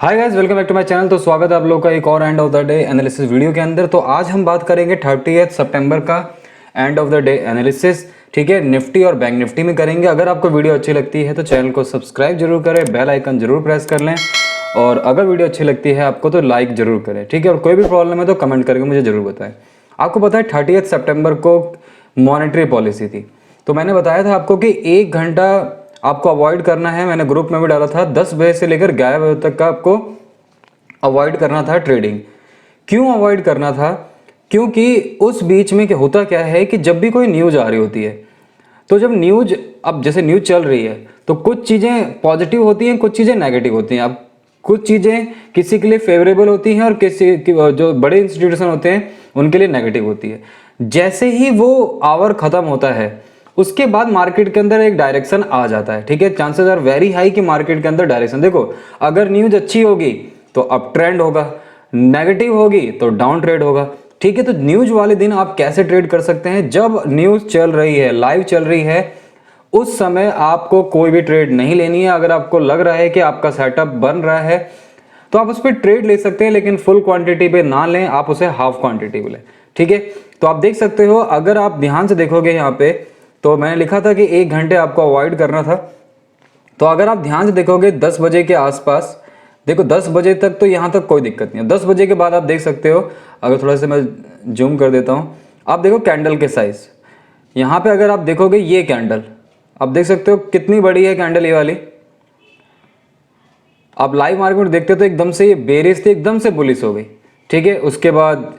Hi guys, welcome back to my channel. तो स्वागत है आप लोगों का एक और end of the day analysis video के अंदर। तो आज हम बात करेंगे 30 सितंबर का and of the day analysis. ठीक है, निफ्टी और बैंक निफ्टी में करेंगे। अगर आपको वीडियो अच्छी लगती है तो चैनल को सब्सक्राइब जरूर करें, बेल आइकन जरूर प्रेस कर लें, और अगर वीडियो अच्छी लगती है आपको तो लाइक जरूर करें। ठीक है, और कोई भी प्रॉब्लम है तो कमेंट करके मुझे जरूर बताएं। आपको पता है 30 सितंबर को मॉनेटरी पॉलिसी थी, तो मैंने बताया था आपको कि 1 घंटा आपको अवॉइड करना है। मैंने ग्रुप में भी डाला था 10 बजे से लेकर 11 बजे तक का आपको अवॉइड करना था ट्रेडिंग। क्यों अवॉइड करना था? क्योंकि उस बीच में क्या होता क्या है कि जब भी कोई न्यूज आ रही होती है, तो जब न्यूज, अब जैसे न्यूज चल रही है तो कुछ चीजें पॉजिटिव होती हैं, कुछ चीजें नेगेटिव होती हैं। अब कुछ चीजें किसी के लिए फेवरेबल होती हैं और किसी जो बड़े इंस्टीट्यूशन होते हैं उनके लिए नेगेटिव होती है। जैसे ही वो आवर खत्म होता है उसके बाद मार्केट के अंदर एक डायरेक्शन आ जाता है। ठीक है, चांसेस आर वेरी हाई कि मार्केट के अंदर डायरेक्शन, देखो अगर न्यूज अच्छी होगी तो अप ट्रेंड होगा, नेगेटिव होगी तो डाउन ट्रेड होगा। ठीक है, तो न्यूज वाले दिन आप कैसे ट्रेड कर सकते हैं? जब न्यूज चल रही है, लाइव चल रही है, उस समय आपको कोई भी ट्रेड नहीं लेनी है। अगर आपको लग रहा है कि आपका सेटअप बन रहा है तो आप उस पर ट्रेड ले सकते हैं, लेकिन फुल क्वांटिटी पे ना लें, आप उसे हाफ क्वांटिटी पे लें। ठीक है, तो आप देख सकते हो, अगर आप ध्यान से देखोगे यहाँ पे, तो मैंने लिखा था कि 1 घंटे आपको अवॉइड करना था। तो अगर आप ध्यान से देखोगे 10 बजे के आसपास, देखो 10 बजे तक तो यहाँ तक कोई दिक्कत नहीं है। 10 बजे के बाद आप देख सकते हो, अगर थोड़ा सा मैं जूम कर देता हूँ, आप देखो कैंडल के साइज। यहाँ पे अगर आप देखोगे ये कैंडल, आप देख सकते हो कितनी बड़ी है कैंडल ये वाली। आप लाइव मार्केट देखते तो एकदम से ये बेरिश थी, एकदम से बुलिश हो गई। ठीक है, उसके बाद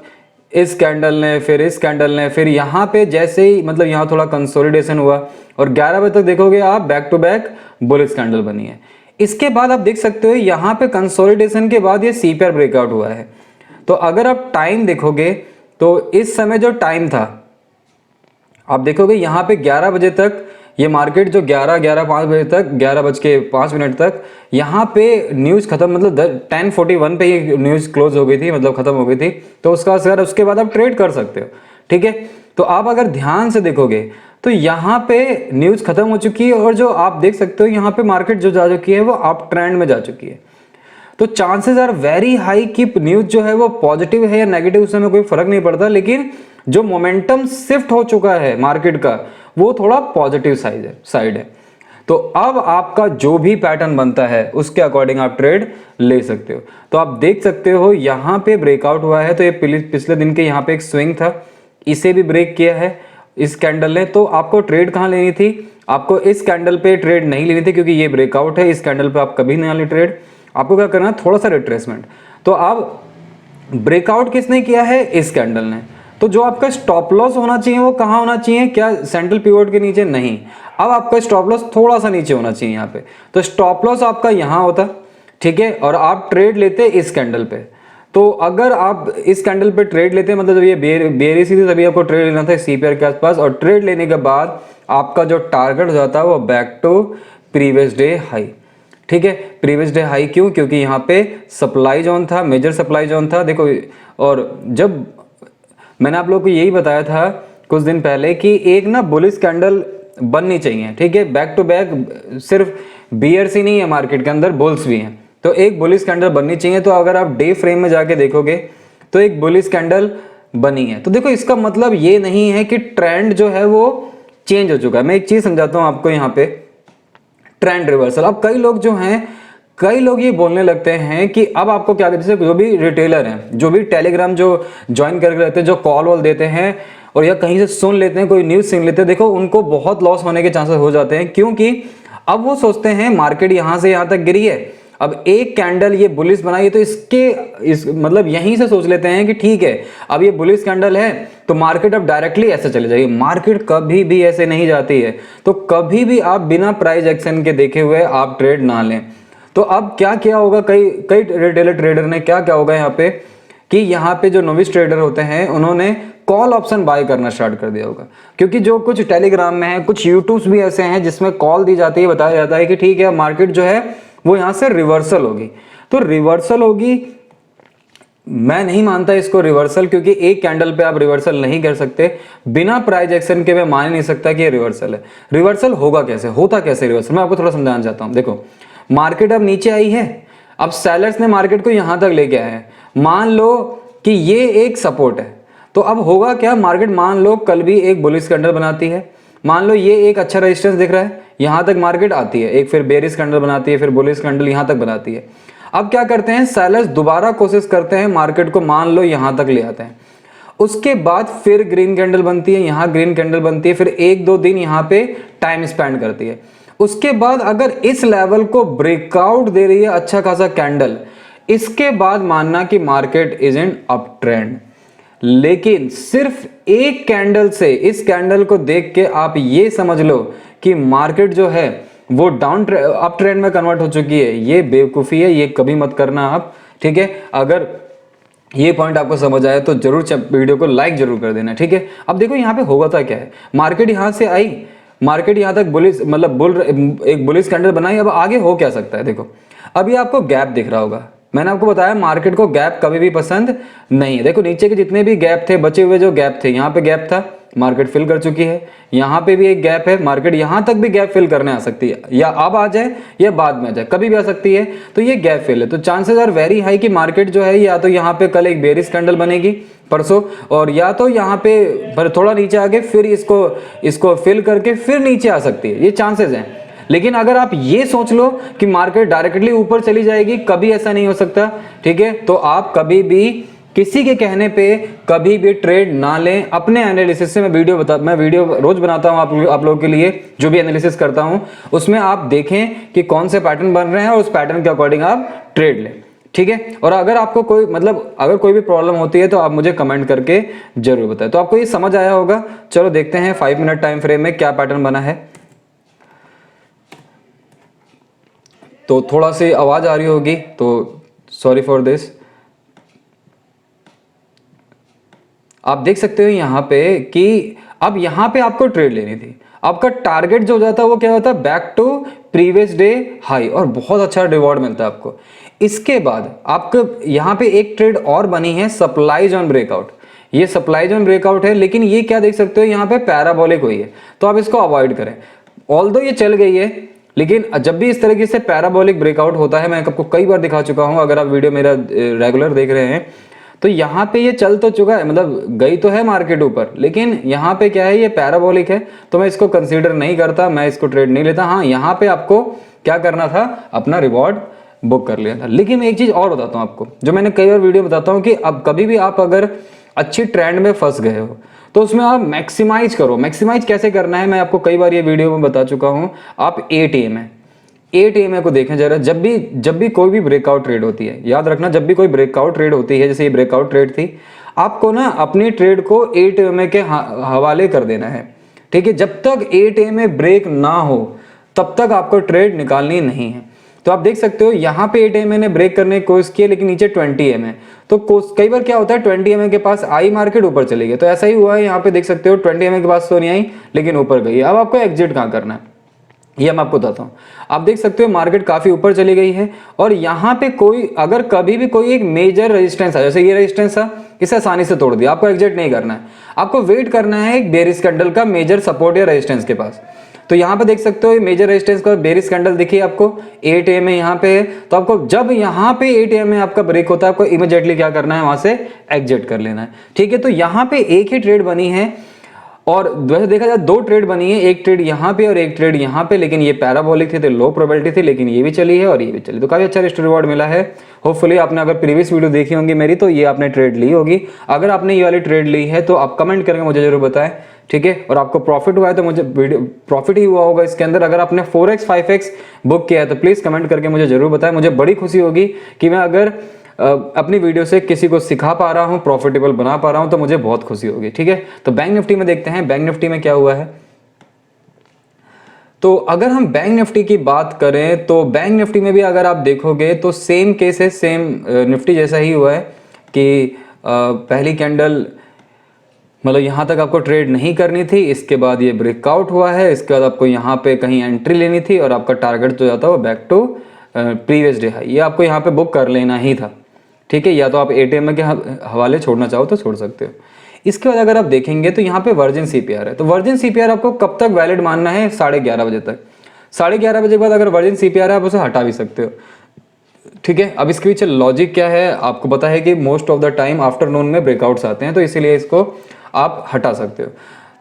इस कैंडल ने, फिर इस कैंडल ने, फिर यहाँ पे जैसे ही मतलब यहाँ थोड़ा कंसोलिडेशन हुआ और 11 बजे तक देखोगे आप back to back bullish candle बनी है। इसके बाद आप देख सकते हो यहाँ पे कंसोलिडेशन के बाद ये सी पेयर ब्रेकआउट हुआ है। तो अगर आप टाइम देखोगे तो इस समय जो टाइम था, आप देखोगे यहाँ पे 11 बजे तक ये मार्केट जो 5 बजे तक, 11:05 तक यहाँ पे न्यूज़ खत्म, मतलब 10:41 पे ही न्यूज़ क्लोज हो गई थी, मतलब खत्म हो गई थी। तो उसका असर, उसके बाद आप ट्रेड कर सकते हो। ठीक है, तो आप अगर ध्यान से देखोगे तो यहाँ पे न्यूज़ खत्म हो चुकी है, और जो आप देख सकते हो यहाँ पे मार्केट जो जा चुकी है वो अप ट्रेंड में जा चुकी है। तो चांसेस आर वेरी हाई कि न्यूज जो है वो पॉजिटिव है या नेगेटिव, उसमें कोई फर्क नहीं पड़ता, लेकिन जो मोमेंटम शिफ्ट हो चुका है मार्केट का वो थोड़ा पॉजिटिव साइड है। तो अब आपका जो भी पैटर्न बनता है उसके अकॉर्डिंग आप ट्रेड ले सकते हो। तो आप देख सकते हो यहाँ पे ब्रेकआउट हुआ है, तो ये पिछले दिन के यहाँ पे एक स्विंग था, इसे भी ब्रेक किया है इस कैंडल ने। तो आपको ट्रेड कहाँ लेनी थी? आपको इस कैंडल पे ट्रेड नहीं लेनी थी, क्योंकि ये ब्रेकआउट है। इस कैंडल पे आप कभी नहीं लेनी ट्रेड, आपको क्या करना है, थोड़ा सा रिट्रेसमेंट। तो अब ब्रेकआउट किसने किया है? इस कैंडल ने। तो जो आपका स्टॉप लॉस होना चाहिए वो कहाँ होना चाहिए? क्या सेंट्रल पिवोट के नीचे? नहीं, अब आपका स्टॉप लॉस थोड़ा सा नीचे होना चाहिए यहाँ पे। तो स्टॉप लॉस आपका यहाँ होता, ठीक है, और आप ट्रेड लेते इस कैंडल पे। तो अगर आप इस कैंडल पे ट्रेड लेते, मतलब जब ये बेरिश थी तभी आपको ट्रेड लेना था सीपीआर के आसपास, और ट्रेड लेने के बाद आपका जो टारगेट हो जाता है वो back to previous day high. ठीक है, प्रीवियस डे हाई क्यों? क्योंकि यहाँ पे सप्लाई जोन था, मेजर सप्लाई जोन था। देखो, और जब मैंने आप लोगों को यही बताया था कुछ दिन पहले कि एक ना बुलिश कैंडल बननी चाहिए। ठीक है, बैक टू बैक, सिर्फ बियर्स ही नहीं है मार्केट के अंदर, बुल्स भी हैं, तो एक बुलिश कैंडल बननी चाहिए। तो अगर आप डे फ्रेम में जाके देखोगे तो एक बुलिश कैंडल बनी है। तो देखो, इसका मतलब ये नहीं है कि ट्रेंड जो है वो चेंज हो चुका है। मैं एक चीज समझाता हूँ आपको यहाँ पे, ट्रेंड रिवर्सल। अब कई लोग ये बोलने लगते हैं कि अब आपको क्या, जैसे जो भी रिटेलर हैं, जो भी टेलीग्राम जो ज्वाइन करके रहते हैं, जो कॉल वॉल देते हैं और या कहीं से सुन लेते हैं, कोई न्यूज़ सुन लेते हैं, देखो उनको बहुत लॉस होने के चांसेस हो जाते हैं। क्योंकि अब वो सोचते हैं मार्केट यहाँ से यहाँ तक गिरी है, अब एक कैंडल ये बुलिश बनाई है, तो इस मतलब यहीं से सोच लेते हैं कि ठीक है अब ये बुलिश कैंडल है तो मार्केट अब डायरेक्टली ऐसे चले जाएगी। मार्केट कभी भी ऐसे नहीं जाती है। तो कभी भी आप बिना प्राइस एक्शन के देखे हुए आप ट्रेड ना लें। तो अब क्या होगा, कई रिटेलर ट्रेडर ने क्या होगा यहाँ पे, कि यहाँ पे जो नोविस ट्रेडर होते हैं उन्होंने कॉल ऑप्शन बाय करना स्टार्ट कर दिया होगा। क्योंकि जो कुछ टेलीग्राम में है, कुछ यूट्यूब्स भी ऐसे हैं जिसमें कॉल दी जाती है, बताया जाता है कि ठीक है मार्केट जो है वो यहाँ से रिवर्सल होगी। तो रिवर्सल होगी, मैं नहीं मानता इसको रिवर्सल, क्योंकि एक कैंडल पे आप रिवर्सल नहीं कर सकते बिना प्राइस एक्शन के। मैं मान नहीं सकता कि ये रिवर्सल है। रिवर्सल होगा कैसे, होता कैसे रिवर्सल, मैं आपको थोड़ा समझाना चाहता हूँ। देखो, मार्केट अब नीचे आई है, अब सेलर्स ने मार्केट को यहाँ तक लेके आए हैं, मान लो कि ये एक सपोर्ट है, तो अब होगा क्या, मार्केट मान लो कल भी एक बुलिश कैंडल बनाती है, मान लो ये एक अच्छा रेजिस्टेंस दिख रहा है, यहाँ तक मार्केट आती है, एक फिर बेरिश कैंडल बनाती है, फिर बुलिश कैंडल यहाँ तक बनाती है। अब क्या करते हैं सेलर्स, दोबारा कोशिश करते हैं मार्केट को मान लो यहाँ तक ले आते हैं, उसके बाद फिर ग्रीन कैंडल बनती है, यहाँ ग्रीन कैंडल बनती है, फिर एक दो दिन यहाँ पे टाइम स्पेंड करती है। उसके बाद अगर इस लेवल को ब्रेकआउट दे रही है अच्छा खासा कैंडल, इसके बाद मानना कि market is in up trend. लेकिन सिर्फ एक कैंडल से, इस कैंडल को देख के आप ये समझ लो कि मार्केट जो है वो डाउन अप ट्रेंड में कन्वर्ट हो चुकी है, ये बेवकूफ़ी है, ये कभी मत करना आप, ठीक है। अगर ये पॉइंट आपको समझ आया तो जरूर वीडियो को लाइक जरूर कर देना, ठीक है। अब देखो यहाँ पे होगा था क्या है, मार्केट यहाँ से आई, मार्केट यहाँ तक बुलिश मतलब एक बुलिश कैंडल बनाई, अब आगे हो क्या सकता है। देखो अभी आपको गैप दिख रहा होगा, मैंने आपको बताया मार्केट को गैप कभी भी पसंद नहीं है। देखो नीचे के जितने भी गैप थे, बचे हुए जो गैप थे, यहाँ पे गैप था, मार्केट फिल कर चुकी है, यहाँ पे भी एक गैप है, मार्केट यहाँ तक भी गैप फिल करने आ सकती है, या अब आ जाए या बाद में आ जाए, कभी भी आ सकती है। तो ये गैप फिल है, तो चांसेस आर वेरी हाई कि मार्केट जो है या तो यहाँ पे कल एक बेरिश कैंडल बनेगी परसों, और या तो यहाँ पे पर थोड़ा नीचे आके फिर इसको फिल करके फिर नीचे आ सकती है, ये चांसेस हैं। लेकिन अगर आप ये सोच लो कि मार्केट डायरेक्टली ऊपर चली जाएगी, कभी ऐसा नहीं हो सकता, ठीक है। तो आप कभी भी किसी के कहने पे कभी भी ट्रेड ना लें, अपने एनालिसिस से। मैं वीडियो रोज बनाता हूं आप लोगों के लिए, जो भी एनालिसिस करता हूं उसमें आप देखें कि कौन से पैटर्न बन रहे हैं और उस पैटर्न के अकॉर्डिंग आप ट्रेड लें, ठीक है। और अगर आपको कोई अगर कोई भी प्रॉब्लम होती है तो आप मुझे कमेंट करके जरूर बताएं। तो आपको ये समझ आया होगा। चलो देखते हैं 5 मिनट टाइम फ्रेम में क्या पैटर्न बना है। तो थोड़ा सी आवाज आ रही होगी तो सॉरी फॉर दिस। आप देख सकते हो यहाँ पे कि अब यहाँ पे आपको ट्रेड लेनी थी, आपका टारगेट जो हो जाता है वो क्या होता है, back to previous day high, और बहुत अच्छा रिवॉर्ड मिलता है आपको। इसके बाद आपको यहाँ पे एक ट्रेड और बनी है सप्लाई जोन ब्रेकआउट। ये सप्लाई जोन ब्रेकआउट है, लेकिन ये क्या देख सकते हो यहाँ पे पैराबोलिक हुई है, तो आप इसको अवॉइड करें। ऑल्दो ये चल गई है, लेकिन जब भी इस तरीके से पैराबोलिक ब्रेकआउट होता है, मैं आपको कई बार दिखा चुका हूं, अगर आप वीडियो मेरा रेगुलर देख रहे हैं, तो यहाँ पे ये चल तो चुका है, गई तो है मार्केट ऊपर, लेकिन यहाँ पे क्या है, ये पैराबोलिक है, तो मैं इसको कंसीडर नहीं करता, मैं इसको ट्रेड नहीं लेता। हाँ, यहाँ पे आपको क्या करना था, अपना रिवॉर्ड बुक कर लिया था। लेकिन मैं एक चीज और बताता हूँ आपको, जो मैंने कई बार वीडियो बताता हूँ कि अब कभी भी आप अगर अच्छी ट्रेंड में फंस गए हो तो उसमें आप मैक्सिमाइज करो। मैक्सिमाइज कैसे करना है मैं आपको कई बार ये वीडियो में बता चुका हूं। आप 8 AM को देखें जरा। जब भी कोई भी ब्रेकआउट ट्रेड होती है, याद रखना, जब भी कोई ब्रेकआउट ट्रेड होती है, जैसे ये ब्रेकआउट ट्रेड थी, आपको ना अपनी ट्रेड को 8 AM के हवाले कर देना है, ठीक है। जब तक 8 AM ब्रेक ना हो तब तक आपको ट्रेड निकालनी नहीं है। तो आप देख सकते हो यहाँ पे 8 AM ने ब्रेक करने की कोशिश की, लेकिन नीचे 20 AM है। तो कई बार क्या होता है, 20 AM के पास आई मार्केट, ऊपर चली गई। तो ऐसा ही हुआ है, यहाँ पे देख सकते हो 20 AM के पास तो नहीं आई, लेकिन ऊपर गई। अब आपको एग्जिट कहाँ करना है ये मैं आपको बताता हूँ। आप देख सकते हो मार्केट काफी ऊपर चली गई है, और यहाँ पे अगर कभी भी कोई एक मेजर रेजिस्टेंस है, जैसे ये रेजिस्टेंस है, इसे आसानी से तोड़ दिया, आपको एग्जिट नहीं करना है, आपको वेट करना है एक बेरिश कैंडल का मेजर सपोर्ट या रेजिस्टेंस के पास। तो यहाँ पे देख सकते हो मेजर रेजिस्टेंस का बेरिश कैंडल दिखी आपको, 8 AM यहाँ पे है। तो आपको जब यहाँ पे 8 AM में आपका ब्रेक होता है, आपको इमीडिएटली क्या करना है, वहां से एग्जिट कर लेना है, ठीक है। तो यहाँ पे एक ही ट्रेड बनी है, और वैसे देखा जाए 2 ट्रेड बनी है, एक ट्रेड यहाँ पे और एक ट्रेड यहाँ पे, लेकिन ये पैराबोलिक थी तो लो प्रोबेबिलिटी थी, लेकिन ये भी चली है और ये भी चली, तो काफी अच्छा रिवॉर्ड मिला है। होपफुली आपने अगर प्रीवियस वीडियो देखी होंगी मेरी, तो ये आपने ट्रेड ली होगी। अगर आपने ये वाली ट्रेड ली है तो आप कमेंट करके मुझे जरूर बताएं, ठीक है। और आपको प्रॉफिट हुआ है तो मुझे प्रॉफिट ही हुआ होगा इसके अंदर। अगर आपने 4x 5x बुक किया है तो प्लीज कमेंट करके मुझे जरूर बताएं। मुझे बड़ी खुशी होगी कि मैं अगर अपनी वीडियो से किसी को सिखा पा रहा हूं, प्रॉफिटेबल बना पा रहा हूं, तो मुझे बहुत खुशी होगी, ठीक है। तो बैंक निफ्टी में देखते हैं, बैंक निफ्टी में क्या हुआ है। तो अगर हम बैंक निफ्टी की बात करें तो बैंक निफ्टी में भी अगर आप देखोगे तो सेम केस है, सेम निफ्टी जैसा ही हुआ है कि पहली कैंडल यहाँ तक आपको ट्रेड नहीं करनी थी, इसके बाद ये ब्रेकआउट हुआ है, इसके बाद आपको यहाँ पे कहीं एंट्री लेनी थी, और आपका टारगेट जो जाता है वो back to previous day high, ये आपको यहाँ पे बुक कर लेना ही था, ठीक है। या तो आप 8 AM के हवाले छोड़ना चाहो तो छोड़ सकते हो। इसके बाद अगर आप देखेंगे तो यहाँ पे वर्जिन CPR है, तो वर्जिन CPR आपको कब तक वैलिड मानना है, 11:30 बजे तक। 11:30 बजे के बाद अगर वर्जिन CPR है आप उसे हटा भी सकते हो। ठीक है, अब इसके पीछे लॉजिक क्या है आपको पता है कि most of the time afternoon में ब्रेकआउट्स आते हैं, तो इसीलिए इसको आप हटा सकते हो।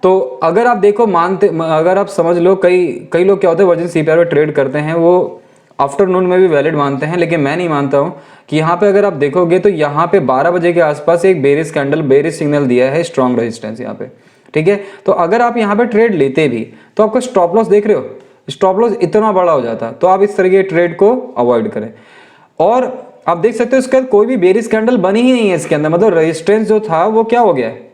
तो अगर आप देखो अगर आप समझ लो, कई लोग क्या होते हैं वर्जिन सीपीआर पे ट्रेड करते हैं, वो आफ्टरनून में भी वैलिड मानते हैं, लेकिन मैं नहीं मानता हूं कि यहाँ पे अगर आप देखोगे तो यहाँ पे 12 बजे के आसपास एक बेरिश कैंडल, बेरिश सिग्नल दिया है, स्ट्रॉन्ग रेजिस्टेंस यहाँ पे, ठीक है। तो अगर आप यहाँ पे ट्रेड लेते भी तो आपका स्टॉप लॉस देख रहे हो, स्टॉप लॉस इतना बड़ा हो जाता, तो आप इस तरह के ट्रेड को अवॉइड करें। और आप देख सकते हो इसके अंदर कोई भी बेरिश कैंडल बनी ही नहीं है इसके अंदर, मतलब रेजिस्टेंस जो था वो क्या हो गया है,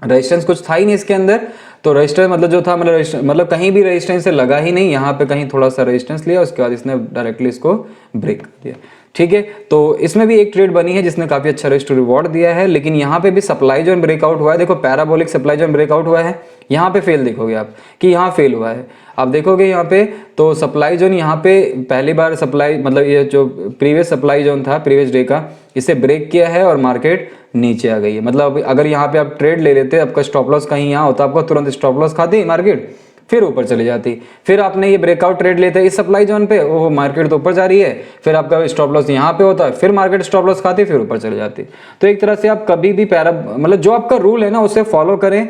रेजिस्टेंस कुछ था ही नहीं इसके अंदर। तो रेजिस्टेंस मतलब जो था, मतलब कहीं भी रेजिस्टेंस से लगा ही नहीं, यहाँ पे कहीं थोड़ा सा रेजिस्टेंस लिया, उसके बाद इसने डायरेक्टली इसको ब्रेक कर दिया, ठीक है। तो इसमें भी एक ट्रेड बनी है जिसने काफी अच्छा रिस्क टू रिवॉर्ड दिया है, लेकिन यहाँ पे भी सप्लाई जोन ब्रेकआउट हुआ है। देखो पैराबोलिक सप्लाई जोन ब्रेकआउट हुआ है, यहाँ पे फेल देखोगे आप कि यहाँ फेल हुआ है, आप देखोगे यहाँ पे तो सप्लाई जोन यहाँ पे पहली बार सप्लाई, मतलब ये जो प्रीवियस सप्लाई जोन था प्रीवियस डे का, इसे ब्रेक किया है और मार्केट नीचे आ गई है। मतलब अगर यहाँ पे आप ट्रेड ले लेते, आपका स्टॉप लॉस कहीं यहाँ होता, आपको तुरंत स्टॉप लॉस खाती मार्केट, फिर ऊपर चली जाती। फिर आपने ये ब्रेकआउट ट्रेड लेते इस सप्लाई जोन पे, वो मार्केट तो ऊपर जा रही है, फिर आपका स्टॉप लॉस यहाँ पे होता है, फिर मार्केट स्टॉप लॉस खाती, फिर ऊपर चली जाती। तो एक तरह से आप कभी भी मतलब जो आपका रूल है ना उसे फॉलो करें।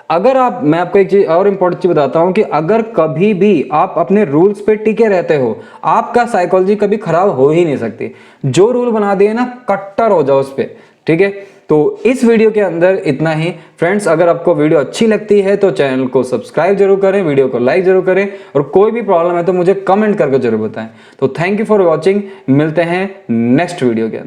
अगर आप, मैं आपको एक चीज और इंपॉर्टेंट चीज बताता हूं कि अगर कभी भी आप अपने रूल्स पे टिके रहते हो, आपका साइकोलॉजी कभी खराब हो ही नहीं सकती। जो रूल बना दिए ना, कट्टर हो जाओ उस पे, ठीक है। तो इस वीडियो के अंदर इतना ही फ्रेंड्स। अगर आपको वीडियो अच्छी लगती है तो चैनल को सब्सक्राइब जरूर करें, वीडियो को लाइक जरूर करें, और कोई भी प्रॉब्लम है तो मुझे कमेंट करके जरूर बताएं। तो थैंक यू फॉर वॉचिंग, मिलते हैं नेक्स्ट वीडियो के अंदर।